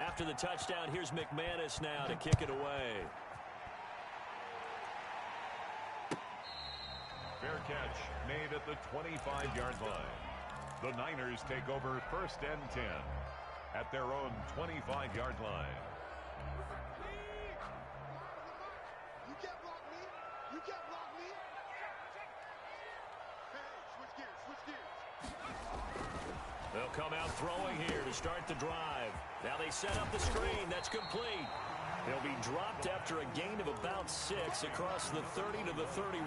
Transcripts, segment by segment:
After the touchdown, here's McManus now to kick it away. Fair catch made at the 25-yard line. The Niners take over 1st and 10 at their own 25-yard line. You can't block me. You can't block me. Hey, switch gears. They'll come out throwing here to start the drive. Now they set up the screen. That's complete. He'll be dropped after a gain of about 6 across the 30 to the 31.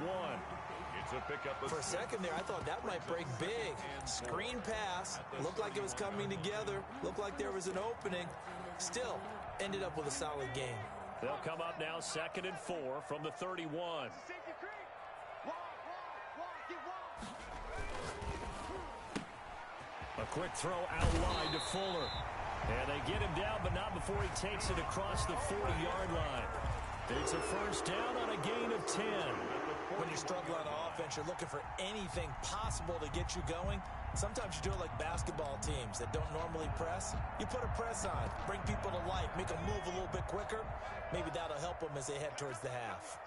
It's a pickup. For a second there, I thought that might break big. Screen pass. Looked like it was coming together. Looked like there was an opening. Still, ended up with a solid gain. They'll come up now 2nd and 4 from the 31. A quick throw out wide to Fuller. And they get him down, but not before he takes it across the 40-yard line. It's a first down on a gain of 10. When you're struggling on offense, you're looking for anything possible to get you going. Sometimes you do it like basketball teams that don't normally press. You put a press on, bring people to life, make them move a little bit quicker. Maybe that'll help them as they head towards the half.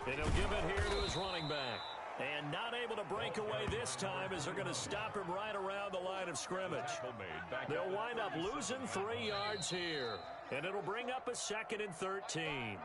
And he'll give it here to his running back. And not able to break away this time as they're going to stop him right around the line of scrimmage. They'll wind up losing 3 yards here. And it'll bring up a 2nd and 13.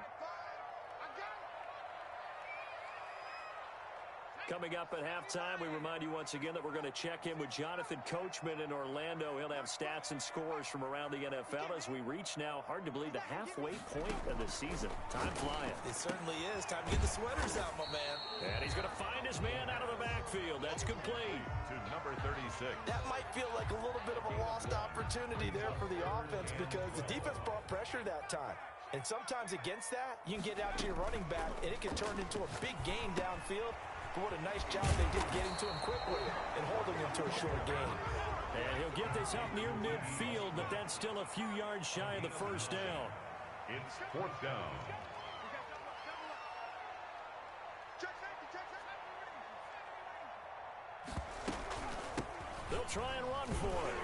Coming up at halftime, we remind you once again that we're going to check in with Jonathan Coachman in Orlando. He'll have stats and scores from around the NFL as we reach now, hard to believe, the halfway point of the season. Time flying. It certainly is. Time to get the sweaters out, my man. And he's going to find his man out of the backfield. That's complete. To number 36. That might feel like a little bit of a lost opportunity there for the offense because the defense brought pressure that time. And sometimes against that, you can get out to your running back, and it can turn into a big gain downfield. What a nice job they did getting to him quickly and holding him to a short gain. And he'll get this up near midfield, but that's still a few yards shy of the first down. It's 4th down. They'll try and run for it.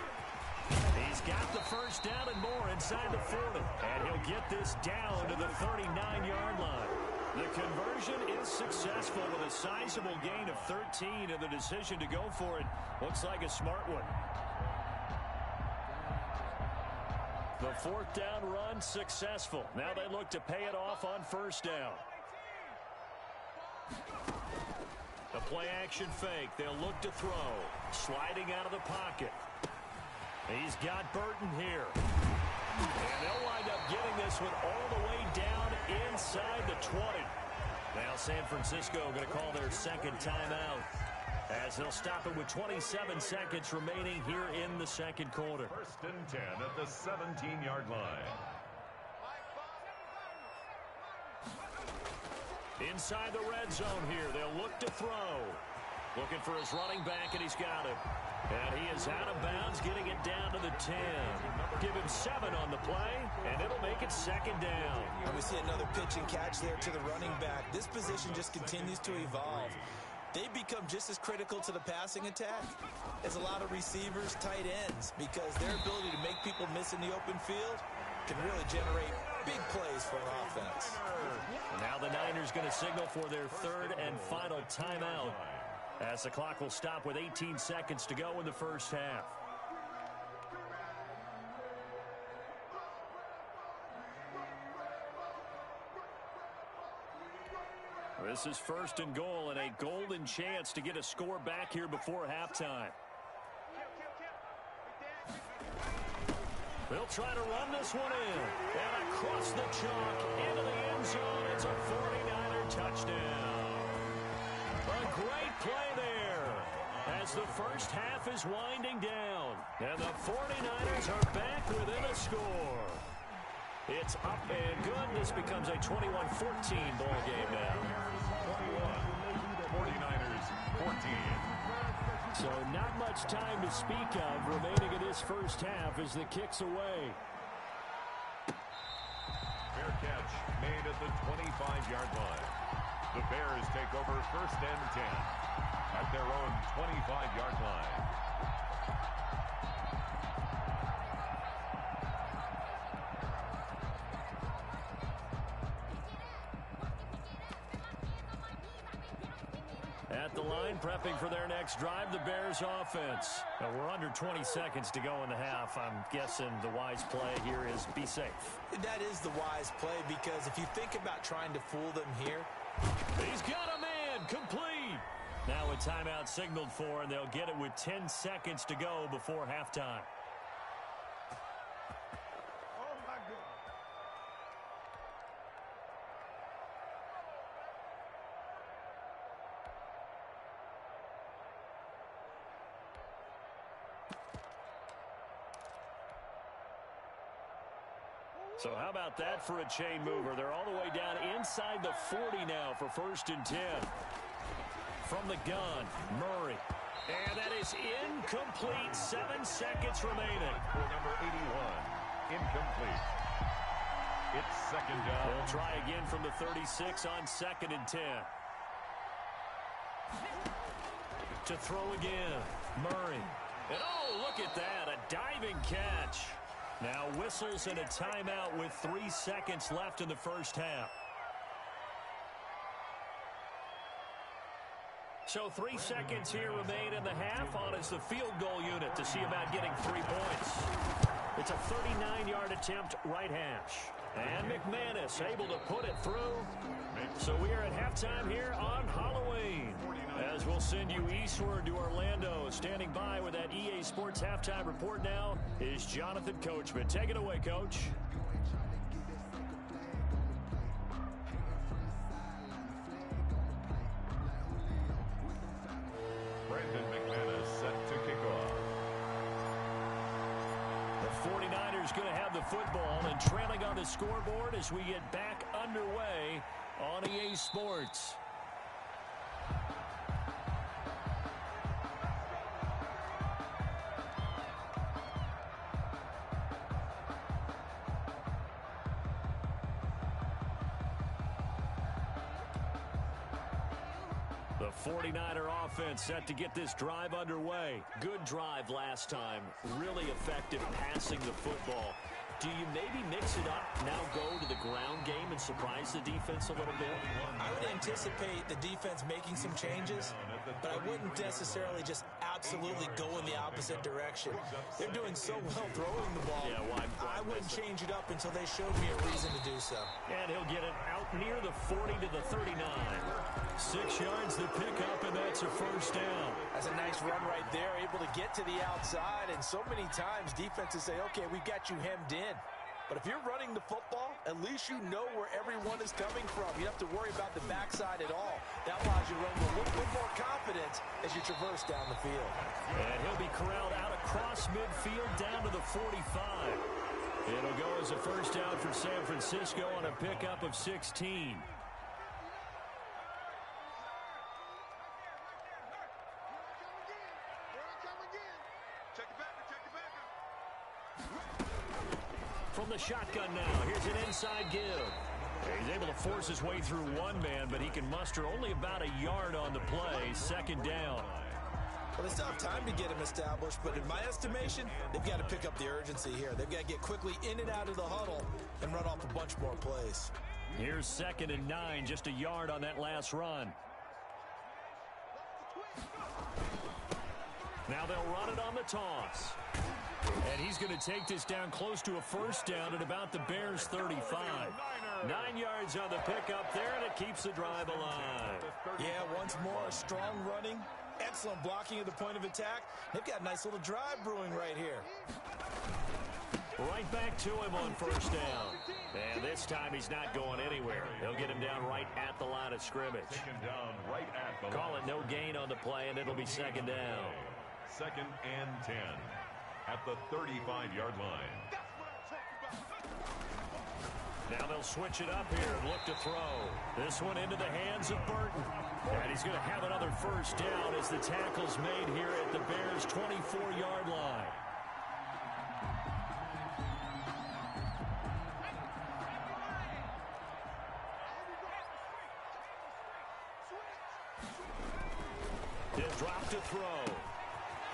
He's got the first down and more inside the 40. And he'll get this down to the 39-yard line. The conversion is successful with a sizable gain of 13, and the decision to go for it looks like a smart one. The 4th down run successful. Now they look to pay it off on first down. A play-action fake. They'll look to throw. Sliding out of the pocket. He's got Burton here. And they'll wind up getting this one all the way down inside the 20. Now San Francisco going to call their 2nd timeout as they'll stop it with 27 seconds remaining here in the 2nd quarter. 1st and 10 at the 17-yard line. Inside the red zone here. They'll look to throw. Looking for his running back, and he's got it. And he is out of bounds, getting it down to the 10. Give him 7 on the play, and it'll make it 2nd down. And we see another pitch and catch there to the running back. This position just continues to evolve. They become just as critical to the passing attack as a lot of receivers, tight ends, because their ability to make people miss in the open field can really generate big plays for an offense. And now the Niners going to signal for their 3rd and final timeout, as the clock will stop with 18 seconds to go in the first half. This is 1st and goal, and a golden chance to get a score back here before halftime. They'll try to run this one in. And across the chalk into the end zone. It's a 49er touchdown. A great play there as the first half is winding down. And the 49ers are back within a score. It's up and good. This becomes a 21-14 ball game now. 21, 49ers 14. So not much time to speak of remaining in this first half as the kick's away. Fair catch made at the 25-yard line. The Bears take over first and 10 at their own 25-yard line. At the line, prepping for their next drive, the Bears offense. Now, we're under 20 seconds to go in the half. I'm guessing the wise play here is be safe. That is the wise play, because if you think about trying to fool them here. He's got a man, complete. Now a timeout signaled for, and they'll get it with 10 seconds to go before halftime. So how about that for a chain mover? They're all the way down inside the 40 now for first and 10. From the gun, Murray. And that is incomplete. 7 seconds remaining. For number 81, incomplete. It's second down. They'll try again from the 36 on second and 10. To throw again, Murray. And oh, look at that, a diving catch. Now whistles and a timeout with 3 seconds left in the first half. So 3 seconds here remain in the half. On is the field goal unit to see about getting 3 points. It's a 39-yard attempt, right hash. And McManus able to put it through. So we are at halftime here on Halloween. As we'll send you eastward to Orlando. Standing by with that EA Sports halftime report now is Jonathan Coachman. Take it away, Coach. Brandon McManus set to kick off. The 49ers going to have the football and trailing on the scoreboard as we get back underway on EA Sports. The 49er offense set to get this drive underway. Good drive last time. Really effective passing the football. Do you maybe mix it up, now go to the ground game and surprise the defense a little bit? I would anticipate the defense making some changes, but I wouldn't necessarily just absolutely go in the opposite direction. They're doing so well throwing the ball. Yeah, why I wouldn't change it up until they showed me a reason to do so. And he'll get it out near the 40 to the 39. 6 yards to pick up, and that's a first down. That's a nice run right there, able to get to the outside, and so many times defenses say, okay, we've got you hemmed in. But if you're running the football, at least you know where everyone is coming from. You don't have to worry about the backside at all. That allows you to run with a little bit more confidence as you traverse down the field. And he'll be corralled out across midfield down to the 45. It'll go as a first down for San Francisco on a pickup of 16. From the shotgun now, here's an inside give. He's able to force his way through one man, but he can muster only about a yard on the play. Second down. Well, they still have time to get him established, but in my estimation, they've got to pick up the urgency here. They've got to get quickly in and out of the huddle and run off a bunch more plays. Here's 2nd and 9, just a yard on that last run. Now they'll run it on the toss. And he's going to take this down close to a first down at about the Bears' 35. 9 yards on the pickup there, and it keeps the drive alive. Yeah, once more, strong running, excellent blocking at the point of attack. They've got a nice little drive brewing right here. Right back to him on first down. And this time he's not going anywhere. They'll get him down right at the line of scrimmage. Taken down right at the Call it no gain on the play, and it'll be second down. 2nd and 10 at the 35-yard line. Now they'll switch it up here and look to throw. This one into the hands of Burton. And he's going to have another first down as the tackle's made here at the Bears' 24-yard line. He'll drop to throw.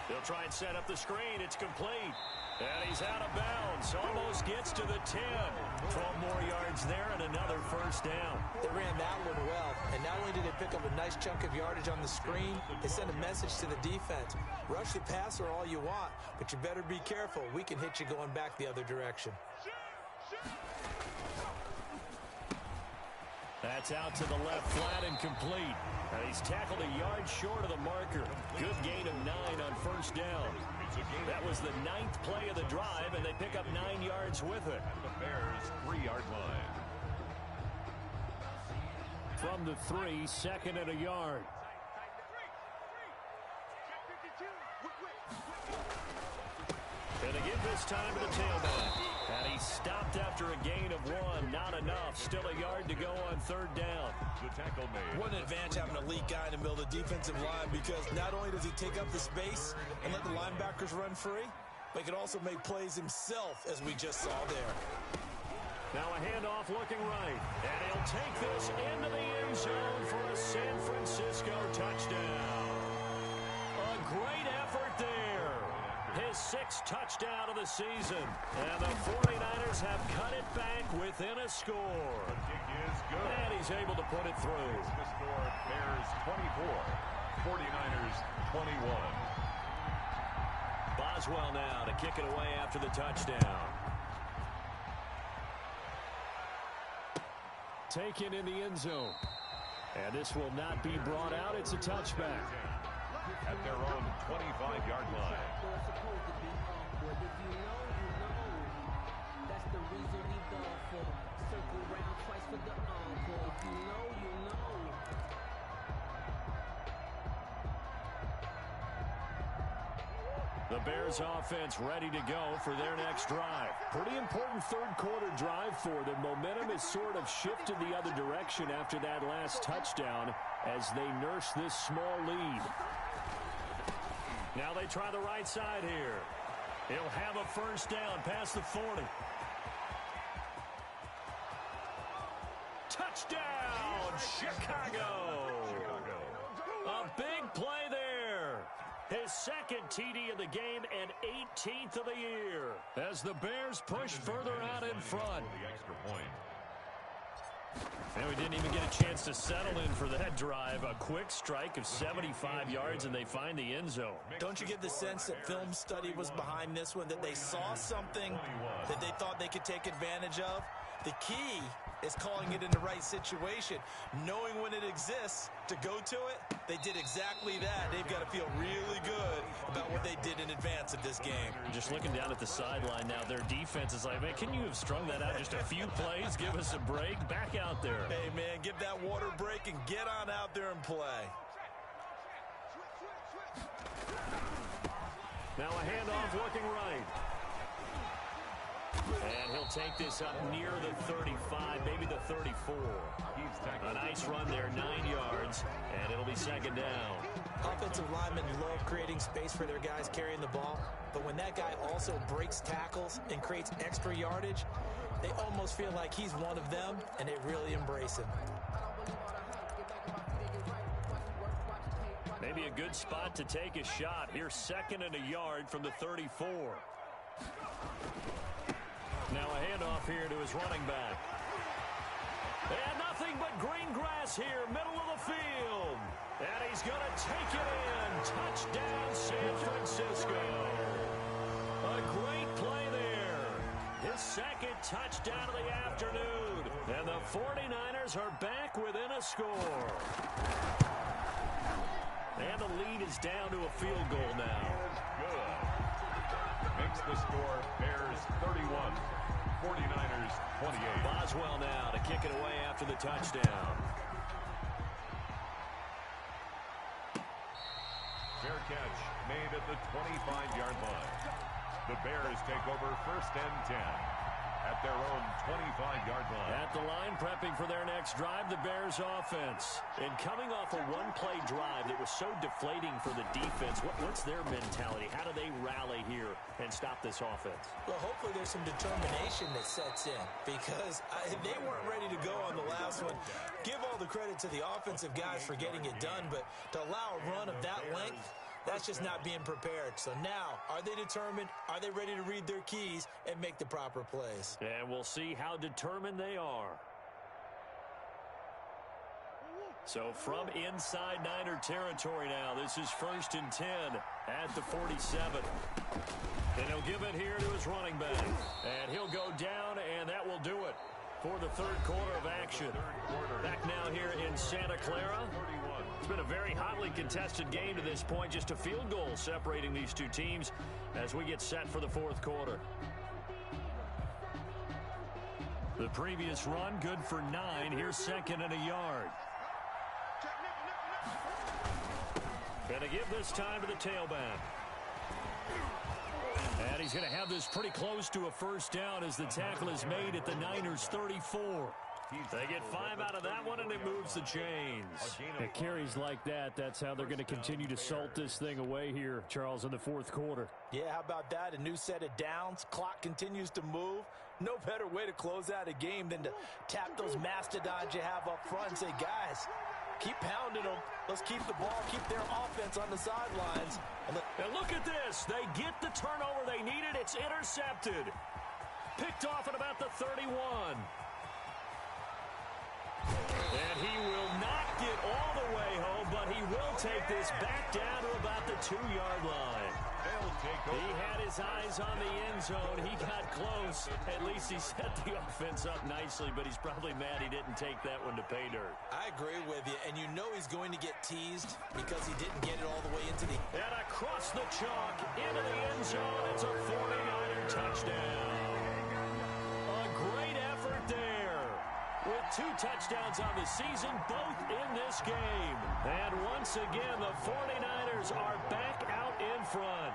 They'll try and set up the screen. It's complete. And he's out of bounds. Almost gets to the 10. 12 more yards there and another first down. They ran that one well. And not only did they pick up a nice chunk of yardage on the screen, they sent a message to the defense. Rush the passer all you want, but you better be careful. We can hit you going back the other direction. That's out to the left flat and complete. And he's tackled a yard short of the marker. Good gain of 9 on first down. That was the 9th play of the drive, and they pick up 9 yards with it. At the Bears' 3-yard line. From the 3, second and a yard. And they give this time to the tailback. And he stopped after a gain of 1. Not enough. Still a yard to go on third down. The tackle made. What an advantage having an elite guy in the middle of the defensive line, because not only does he take up the space and let the linebackers run free, but he can also make plays himself, as we just saw there. Now a handoff looking right. And he'll take this into the end zone for a San Francisco touchdown. A great effort there. His 6th touchdown of the season. And the 49ers have cut it back within a score. The kick is good. And he's able to put it through. It's the score, Bears 24, 49ers 21. Boswell now to kick it away after the touchdown. Taken in the end zone. And this will not be brought out. It's a touchback. At their own 25-yard line. The Bears offense ready to go for their next drive. Pretty important third quarter drive for them. Momentum has sort of shifted the other direction after that last touchdown as they nurse this small lead. Now they try the right side here. He'll have a first down past the 40. Touchdown, Chicago! A big play there. His 2nd TD of the game and 18th of the year as the Bears push further out in front. The extra point. And we didn't even get a chance to settle in for that drive. A quick strike of 75 yards, and they find the end zone. Don't you get the sense that film study was behind this one, that they saw something that they thought they could take advantage of? The key is calling it in the right situation, knowing when it exists to go to it. They did exactly that. They've got to feel really good about what they did in advance of this game. Just looking down at the sideline now, their defense is like, man, can you have strung that out just a few plays? Give us a break. Back out there. Hey, man, give that water break and get on out there and play. Now a handoff looking right. And he'll take this up near the 35, maybe the 34. A nice run there, 9 yards, and it'll be second down. Offensive linemen love creating space for their guys carrying the ball, but when that guy also breaks tackles and creates extra yardage, they almost feel like he's one of them, and they really embrace him. Maybe a good spot to take a shot. Here's 2nd and a yard from the 34. Now a handoff here to his running back. And nothing but green grass here, middle of the field. And he's going to take it in. Touchdown, San Francisco. A great play there. His 2nd touchdown of the afternoon. And the 49ers are back within a score. And the lead is down to a field goal now. Good. Makes the score Bears 31. 49ers 28. Boswell now to kick it away after the touchdown. Fair catch made at the 25-yard line. The Bears take over 1st and 10 at at their own 25-yard line. At the line, prepping for their next drive, the Bears offense. And coming off a one-play drive that was so deflating for the defense, what's their mentality? How do they rally here and stop this offense? Well, hopefully there's some determination that sets in because they weren't ready to go on the last one. Give all the credit to the offensive guys for getting it done, but to allow a run of that length, that's just not being prepared. So now, are they determined? Are they ready to read their keys and make the proper plays? And we'll see how determined they are. So from inside Niner territory now, this is 1st and 10 at the 47. And he'll give it here to his running back. And he'll go down, and that will do it for the third quarter of action. Back now here in Santa Clara. It's been a very hotly contested game to this point. Just a field goal separating these two teams as we get set for the fourth quarter. The previous run, good for 9. Here's 2nd and a yard. And they give this time to the tailback. And he's going to have this pretty close to a first down as the tackle is made at the Niners' 34. They get 5 out of that one, and it moves the chains. At carries like that, that's how they're going to continue to salt this thing away here, Charles, in the fourth quarter. Yeah, how about that? A new set of downs. Clock continues to move. No better way to close out a game than to tap those mastodons you have up front and say, guys, keep pounding them. Let's keep the ball, keep their offense on the sidelines. And look at this. They get the turnover they needed. It's intercepted. Picked off at about the 31. And he will not get all the way home, but he will take this back down to about the 2-yard line. He had his eyes on the end zone. He got close. At least he set the offense up nicely, but he's probably mad he didn't take that one to pay dirt. I agree with you, and you know he's going to get teased because he didn't get it all the way into the... And across the chalk, into the end zone. It's a 49er touchdown. A great effort there. With 2 touchdowns on the season, both in this game. And once again, the 49ers are back out in front.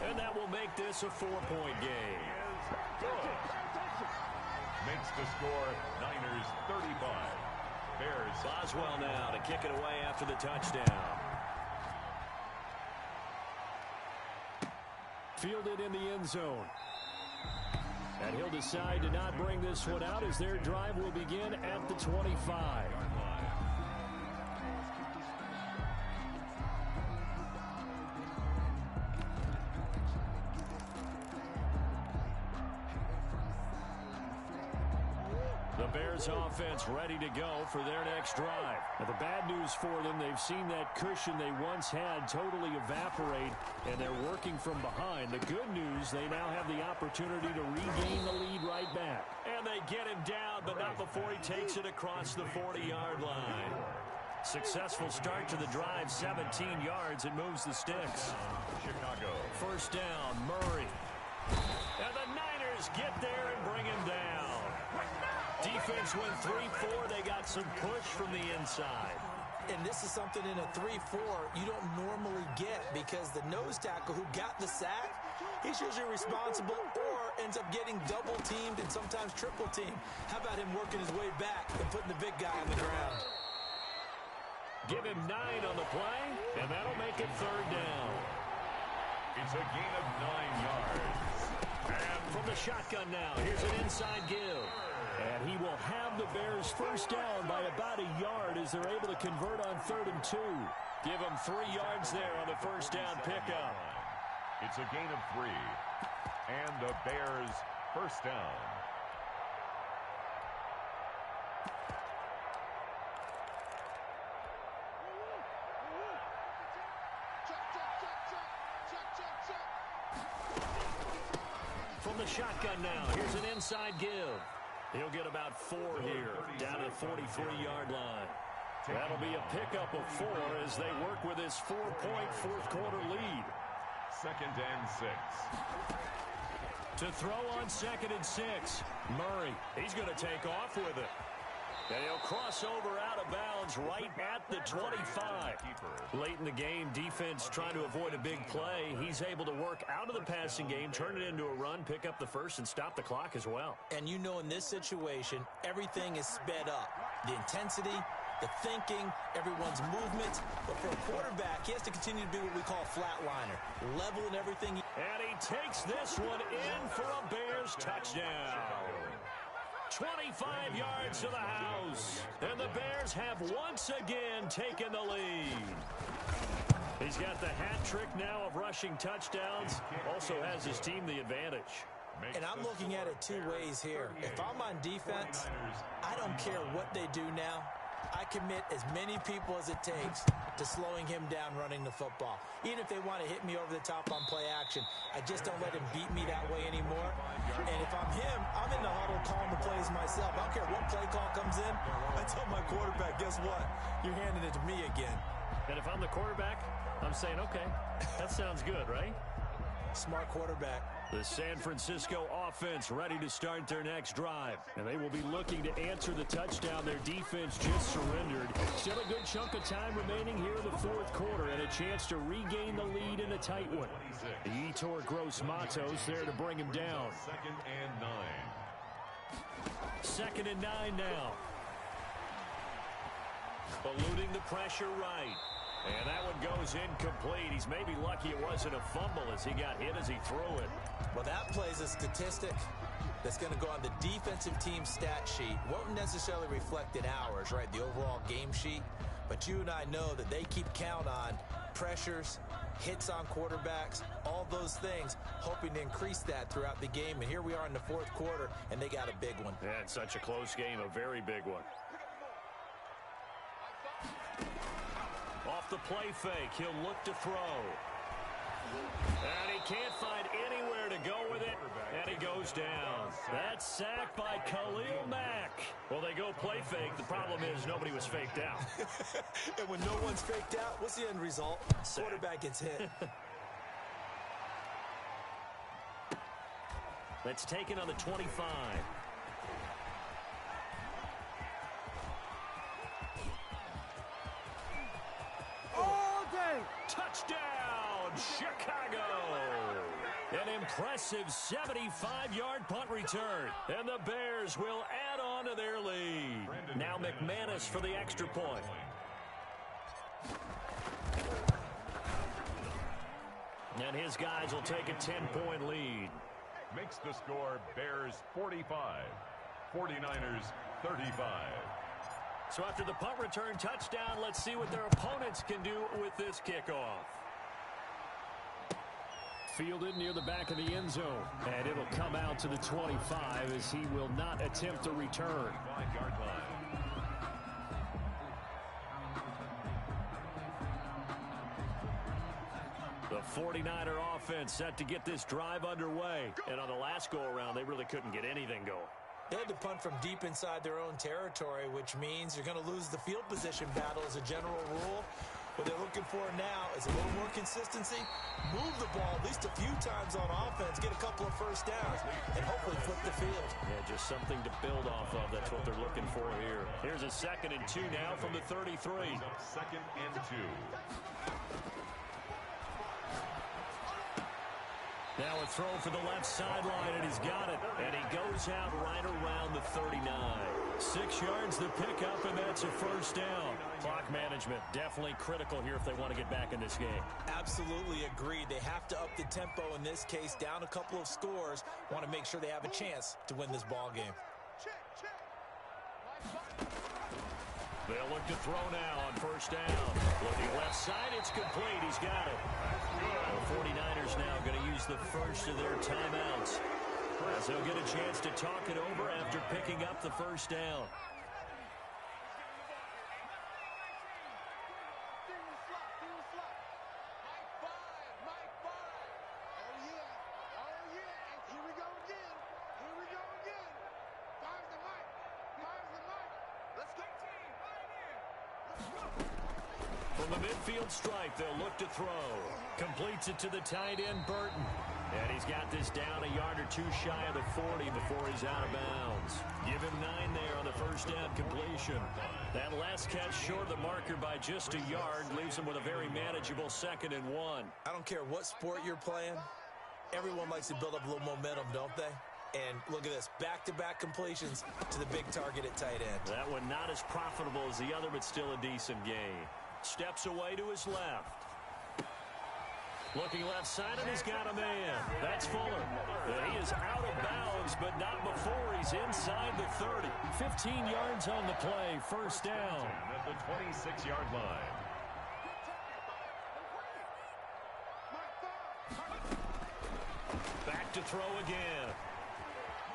And that will make this a 4-point game. Good. Makes the score Niners 35. Bears. Boswell now to kick it away after the touchdown. Fielded in the end zone. And he'll decide to not bring this one out as their drive will begin at the 25. The Bears offense ready to go for their next drive. Now, the bad news for them, they've seen that cushion they once had totally evaporate, and they're working from behind. The good news, they now have the opportunity to regain the lead right back. And they get him down, but not before he takes it across the 40-yard line. Successful start to the drive, 17 yards. It moves the sticks. Chicago. First down, Murray. And the Niners get there and bring him down. Defense went 3-4. They got some push from the inside. And this is something in a 3-4 you don't normally get because the nose tackle who got the sack, he's usually responsible or ends up getting double-teamed and sometimes triple-teamed. How about him working his way back and putting the big guy on the ground? Give him 9 on the play, and that'll make it third down. It's a gain of 9 yards. And from the shotgun now, here's an inside give. And he will have the Bears first down by about a yard as they're able to convert on 3rd and 2. Give him 3 yards there on the first down pickup. It's a gain of 3. And the Bears first down. From the shotgun now, here's an inside give. He'll get about 4 here, down to the 43-yard line. That'll be a pickup of 4 as they work with this 4-point fourth quarter lead. 2nd and 6. To throw on 2nd and 6, Murray. He's going to take off with it. And he'll cross over out of bounds right at the 25. Late in the game, defense trying to avoid a big play. He's able to work out of the passing game, turn it into a run, pick up the first, and stop the clock as well. And you know in this situation, everything is sped up. The intensity, the thinking, everyone's movement. But for a quarterback, he has to continue to be what we call a flatliner. Level in everything. And he takes this one in for a Bears touchdown. 25 yards to the house. And the Bears have once again taken the lead. He's got the hat trick now of rushing touchdowns. Also has his team the advantage. And I'm looking at it two ways here. If I'm on defense, I don't care what they do now. I commit as many people as it takes to slowing him down running the football. Even if they want to hit me over the top on play action, I just don't let him beat me that way anymore. And if I'm him, I'm in the huddle calling the plays myself. I don't care what play call comes in. I tell my quarterback, guess what? You're handing it to me again. And if I'm the quarterback, I'm saying, okay, that sounds good, right? Smart quarterback. The San Francisco offense ready to start their next drive. And they will be looking to answer the touchdown their defense just surrendered. Still a good chunk of time remaining here in the fourth quarter and a chance to regain the lead in a tight one. The Yetur Gross-Matos there to bring him down. 2nd and 9. 2nd and 9 now. Eluding the pressure right. And that one goes incomplete. He's maybe lucky it wasn't a fumble as he got hit as he threw it. Well, that plays a statistic that's going to go on the defensive team stat sheet. Won't necessarily reflect in ours, right, the overall game sheet. But you and I know that they keep count on pressures, hits on quarterbacks, all those things, hoping to increase that throughout the game. And here we are in the fourth quarter, and they got a big one. Yeah, it's such a close game, a very big one. Off the play fake, he'll look to throw. And he can't find anywhere to go with it, and he goes down. That's sacked by Khalil Mack. Well, they go play fake. The problem is nobody was faked out. And when no one's faked out, what's the end result? Quarterback gets hit. That's taken on the 25. Touchdown, Chicago! An impressive 75-yard punt return, and the Bears will add on to their lead. Now McManus for the extra point. And his guys will take a 10-point lead. Makes the score Bears 45, 49ers 35. So after the punt return touchdown, let's see what their opponents can do with this kickoff. Fielded near the back of the end zone. And it'll come out to the 25 as he will not attempt a return. 5-yard line. The 49er offense set to get this drive underway. And on the last go-around, they really couldn't get anything going. They had to punt from deep inside their own territory, which means you're going to lose the field position battle as a general rule. What they're looking for now is a little more consistency, move the ball at least a few times on offense, get a couple of first downs, and hopefully flip the field. Yeah, just something to build off of. That's what they're looking for here. Here's a 2nd and 2 now from the 33. 2nd and 2. Now a throw for the left sideline, and he's got it. And he goes out right around the 39. 6 yards to pick up, and that's a first down. Clock management definitely critical here if they want to get back in this game. Absolutely agreed. They have to up the tempo in this case, down a couple of scores. Want to make sure they have a chance to win this ball game. They'll look to throw now on first down. Looking left side, it's complete. He's got it. The 49ers now going to use the first of their timeouts, as they'll get a chance to talk it over after picking up the first down. From the midfield stripe, they'll look to throw. Completes it to the tight end, Burton. And he's got this down a yard or two shy of the 40 before he's out of bounds. Give him 9 there on the first down completion. That last catch short of the marker by just a yard leaves him with a very manageable 2nd and 1. I don't care what sport you're playing. Everyone likes to build up a little momentum, don't they? And look at this, back-to-back completions to the big target at tight end. That one not as profitable as the other, but still a decent gain. Steps away to his left. Looking left side, and he's got a man. That's Fuller. And he is out of bounds, but not before he's inside the 30. 15 yards on the play, first down. At the 26-yard line. Back to throw again.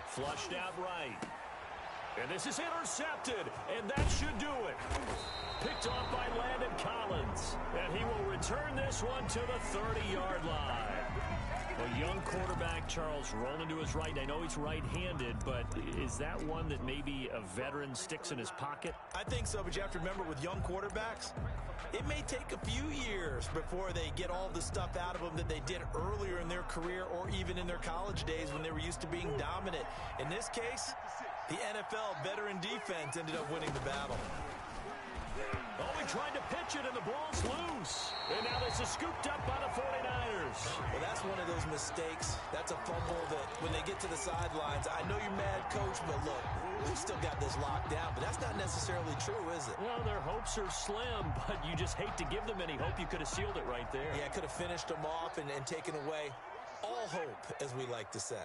Flushed out right. And this is intercepted, and that should do it. Picked off by Landon Collins. And he will return this one to the 30-yard line. A young quarterback, Charles, rolling to his right. I know he's right-handed, but is that one that maybe a veteran sticks in his pocket? I think so, but you have to remember with young quarterbacks, it may take a few years before they get all the stuff out of them that they did earlier in their career or even in their college days when they were used to being dominant. In this case, the NFL veteran defense ended up winning the battle. Oh, he tried to pitch it, and the ball's loose. And now this is scooped up by the 49ers. Well, that's one of those mistakes. That's a fumble that when they get to the sidelines, I know you're mad, Coach, but look, we've still got this locked down. But that's not necessarily true, is it? Well, their hopes are slim, but you just hate to give them any hope. You could have sealed it right there. Yeah, could have finished them off and taken away all hope, as we like to say.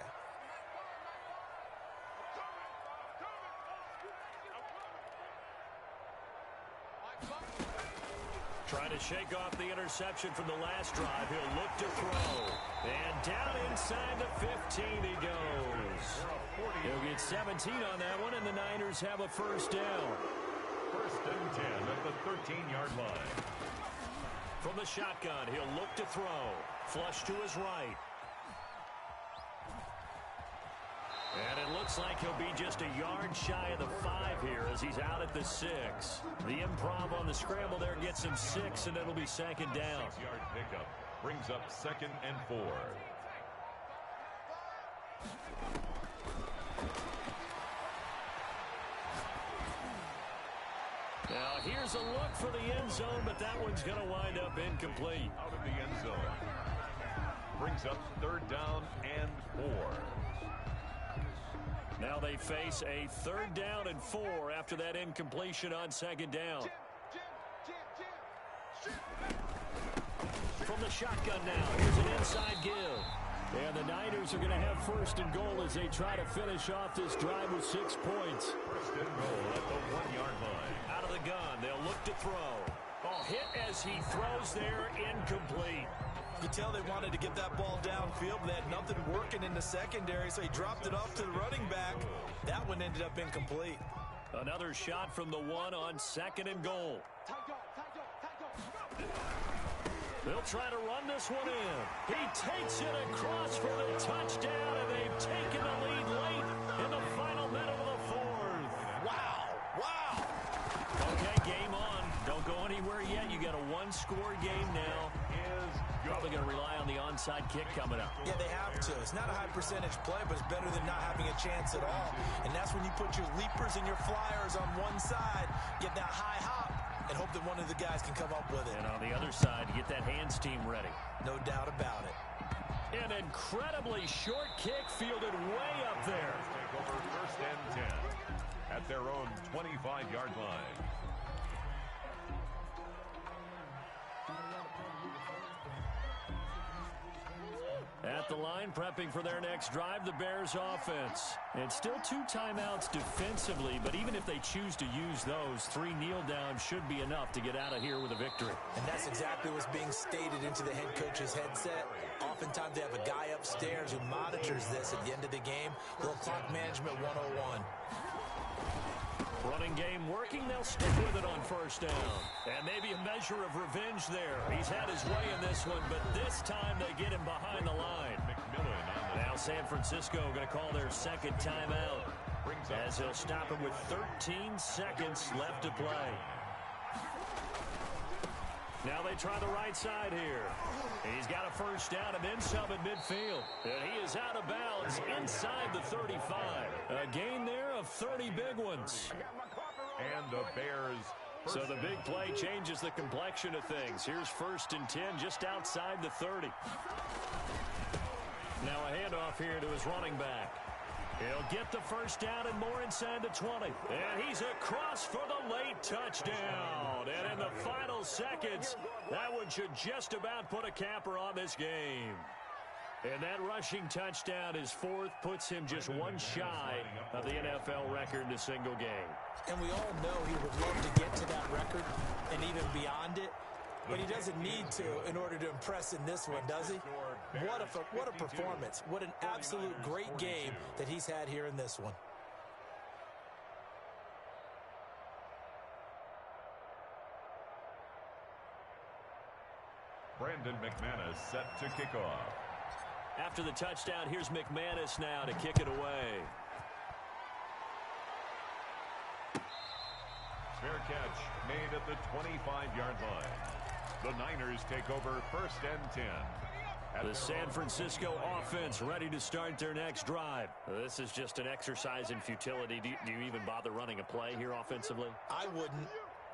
Trying to shake off the interception from the last drive. He'll look to throw. And down inside the 15 he goes. He'll get 17 on that one, and the Niners have a first down. First and 10 at the 13-yard line. From the shotgun, he'll look to throw. Flush to his right. And it looks like he'll be just a yard shy of the 5 here as he's out at the 6. The improv on the scramble there gets him 6, and it'll be second down. 6-yard pickup brings up 2nd and 4. Now here's a look for the end zone, but that one's going to wind up incomplete. Out of the end zone. Brings up 3rd down and 4. Now they face a 3rd down and 4 after that incompletion on 2nd down. From the shotgun now, here's an inside give. And the Niners are going to have 1st and goal as they try to finish off this drive with 6 points. 1st and goal at the 1-yard line. Out of the gun, they'll look to throw. Oh, hit as he throws there, incomplete. You tell they wanted to get that ball downfield, but they had nothing working in the secondary, so he dropped it off to the running back. That one ended up incomplete. Another shot from the 1 on 2nd and goal. They'll try to run this one in. He takes it across for the touchdown, and they've taken the lead late in the final minute of the 4th. Wow. Wow. Okay, game on. Don't go anywhere yet. You got a 1-score game now. Probably going to rely on the onside kick coming up. Yeah, they have to. It's not a high percentage play, but it's better than not having a chance at all. And that's when you put your leapers and your flyers on one side, get that high hop, and hope that one of the guys can come up with it. And on the other side, get that hands team ready. No doubt about it. An incredibly short kick fielded way up there. Take over 1st and 10 at their own 25-yard line. At the line, prepping for their next drive, the Bears offense. And still 2 timeouts defensively, but even if they choose to use those, 3 kneel downs should be enough to get out of here with a victory. And that's exactly what's being stated into the head coach's headset. Oftentimes they have a guy upstairs who monitors this at the end of the game. Little clock management 101. Running game working, they'll stick with it on 1st down. And maybe a measure of revenge there. He's had his way in this one, but this time they get him behind the line. Now San Francisco going to call their 2nd timeout as they'll stop him with 13 seconds left to play. Now they try the right side here. He's got a first down and then some at midfield. And he is out of bounds inside the 35. A gain there of 30 big ones. And the Bears. So the big play changes the complexion of things. Here's 1st and 10 just outside the 30. Now a handoff here to his running back. He'll get the first down and more inside the 20. And he's across for the late touchdown. And in the final seconds, that one should just about put a capper on this game. And that rushing touchdown, his 4th, puts him just one shy of the NFL record in a single game. And we all know he would love to get to that record and even beyond it. But he doesn't need to in order to impress in this one, does he? What a performance. What an absolute great game that he's had here in this one. Brandon McManus set to kick off. After the touchdown, here's McManus now to kick it away. Fair catch made at the 25-yard line. The Niners take over 1st and 10. The San Francisco offense ready to start their next drive. This is just an exercise in futility. Do you even bother running a play here offensively? I wouldn't,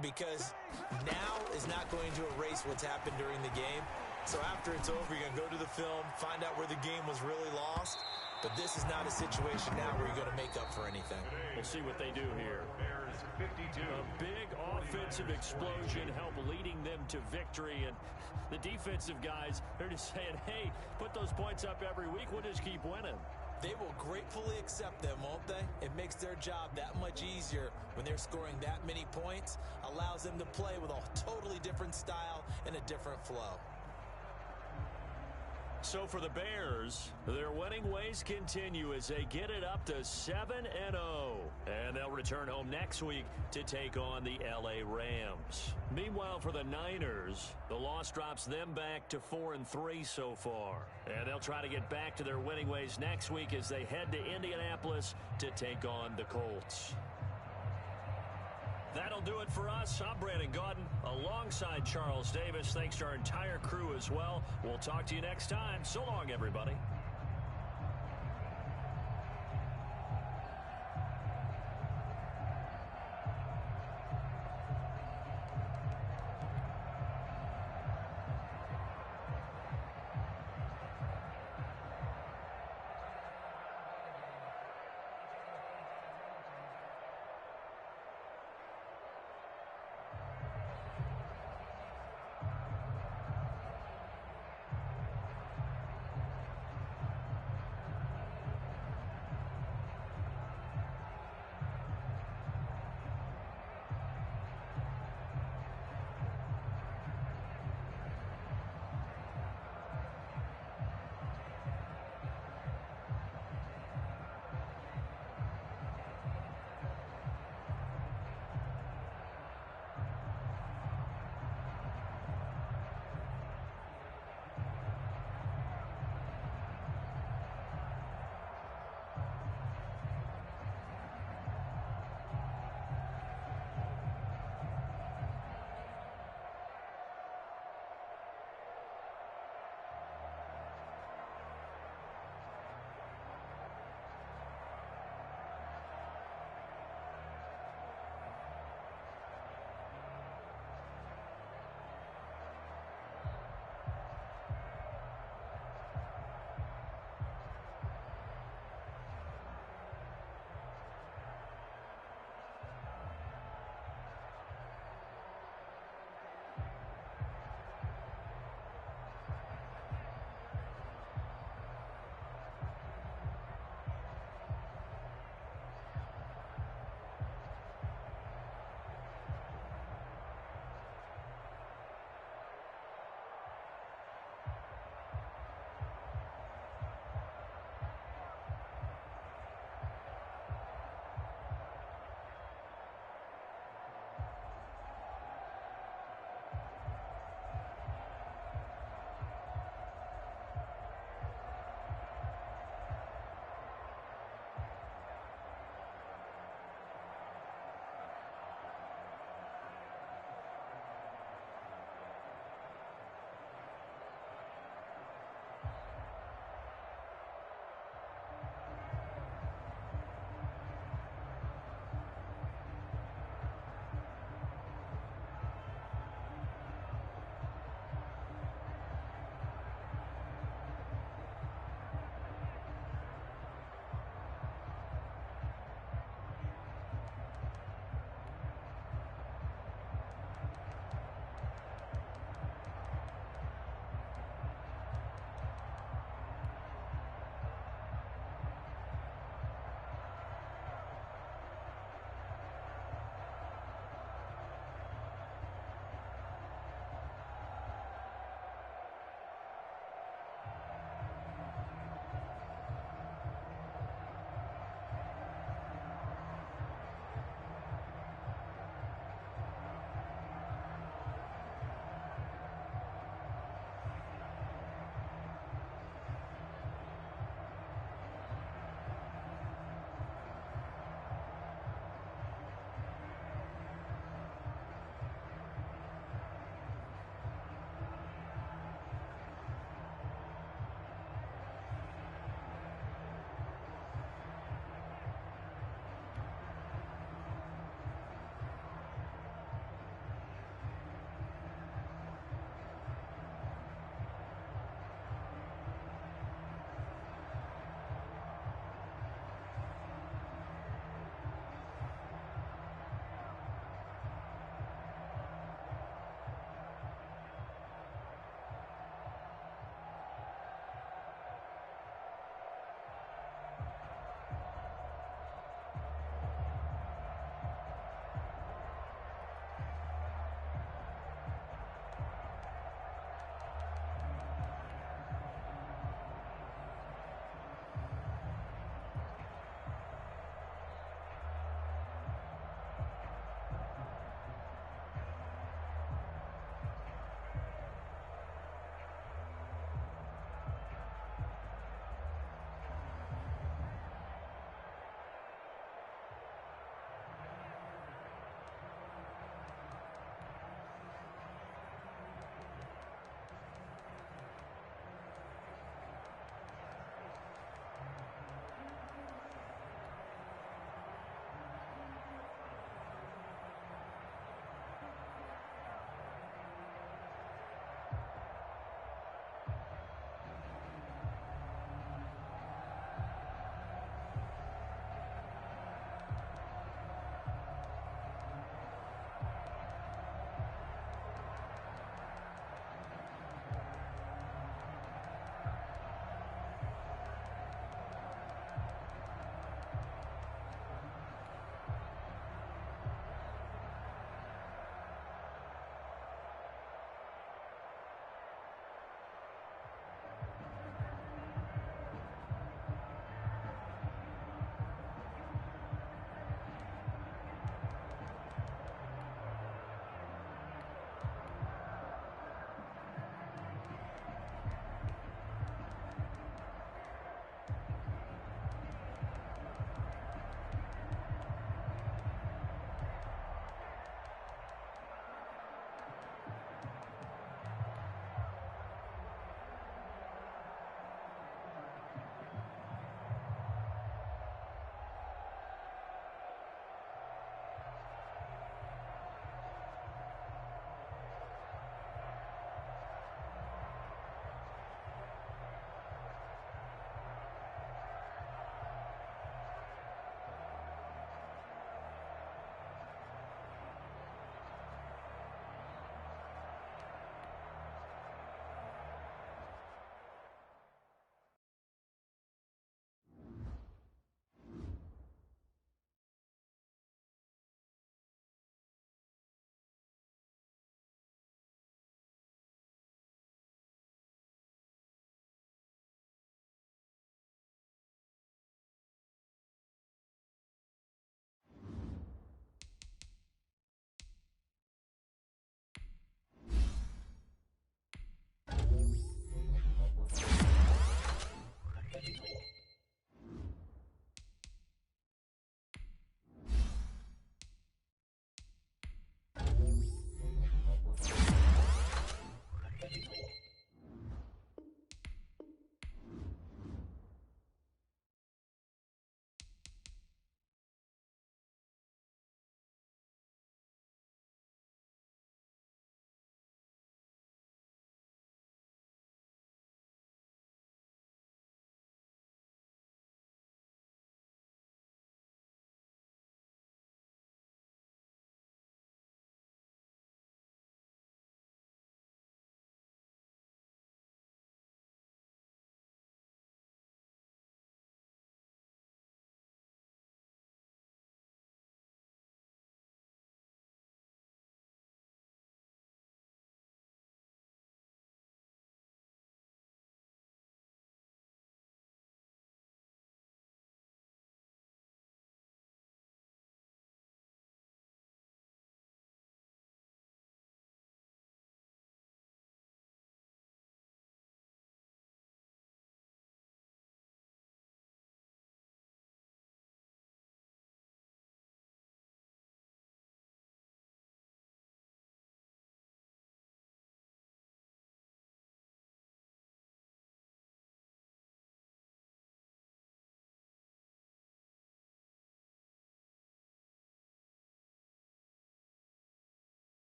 because now is not going to erase what's happened during the game. So after it's over, you're going to go to the film, find out where the game was really lost. But this is not a situation now where you're going to make up for anything. We'll see what they do here. Bears 52. A big offensive explosion helped leading them to victory. And the defensive guys, they're just saying, hey, put those points up every week. We'll just keep winning. They will gratefully accept them, won't they? It makes their job that much easier when they're scoring that many points. Allows them to play with a totally different style and a different flow. So for the Bears, their winning ways continue as they get it up to 7-0. And they'll return home next week to take on the LA Rams. Meanwhile, for the Niners, the loss drops them back to 4-3 so far. And they'll try to get back to their winning ways next week as they head to Indianapolis to take on the Colts. That'll do it for us. I'm Brandon Gaudin alongside Charles Davis. Thanks to our entire crew as well. We'll talk to you next time. So long, everybody.